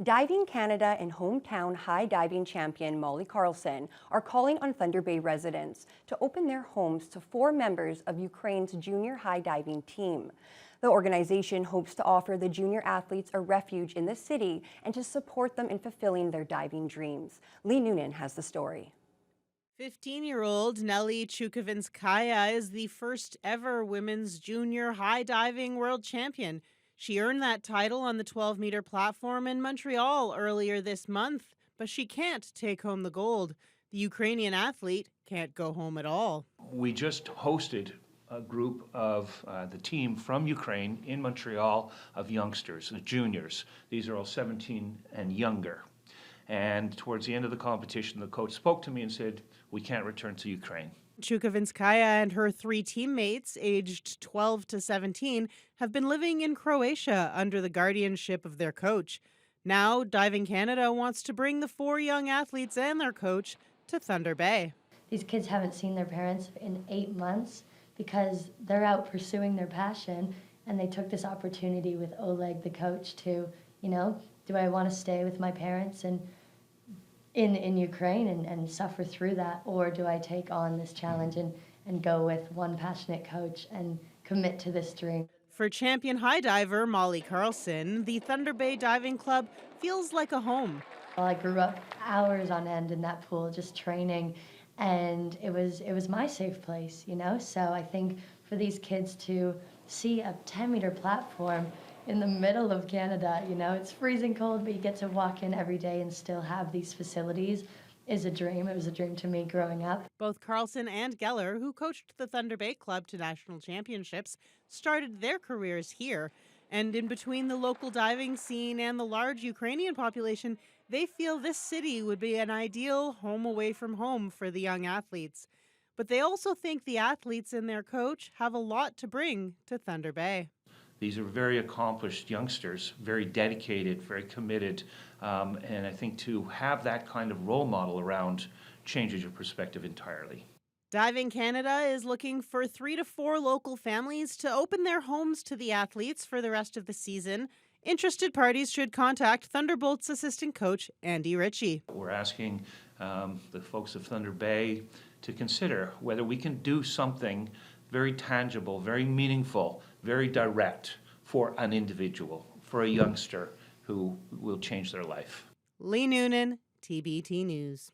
Diving Canada and hometown high diving champion Molly Carlson are calling on Thunder Bay residents to open their homes to 4 members of Ukraine's junior high diving team. The organization hopes to offer the junior athletes a refuge in the city and to support them in fulfilling their diving dreams. Lee Noonan has the story. 15-year-old Nelly Chukovinskaya is the first ever women's junior high diving world champion. She earned that title on the 12-meter platform in Montreal earlier this month, but she can't take home the gold. The Ukrainian athlete can't go home at all. We just hosted a group of the team from Ukraine in Montreal of youngsters, the juniors. These are all 17 and younger. And towards the end of the competition, the coach spoke to me and said, "We can't return to Ukraine." Chukovinskaya and her 3 teammates, aged 12 to 17, have been living in Croatia under the guardianship of their coach. Now, Diving Canada wants to bring the 4 young athletes and their coach to Thunder Bay. These kids haven't seen their parents in 8 months because they're out pursuing their passion, and they took this opportunity with Oleg, the coach, to, do I want to stay with my parents and in Ukraine and suffer through that, or do I take on this challenge and go with one passionate coach and commit to this dream? For champion high diver Molly Carlson, the Thunder Bay Diving Club feels like a home. Well, I grew up hours on end in that pool just training, and it was my safe place, So I think for these kids to see a 10-meter platform in the middle of Canada, it's freezing cold, but you get to walk in every day and still have these facilities is a dream. It was a dream to me growing up. Both Carlson and Geller, who coached the Thunder Bay Club to national championships, started their careers here. And in between the local diving scene and the large Ukrainian population, they feel this city would be an ideal home away from home for the young athletes. But they also think the athletes and their coach have a lot to bring to Thunder Bay. These are very accomplished youngsters, very dedicated, very committed, and I think to have that kind of role model around changes your perspective entirely. Diving Canada is looking for 3 to 4 local families to open their homes to the athletes for the rest of the season. Interested parties should contact Thunderbolts assistant coach Andy Ritchie. We're asking the folks of Thunder Bay to consider whether we can do something very tangible, very meaningful, very direct for an individual, for a youngster who will change their life. Lee Noonan, TBT News.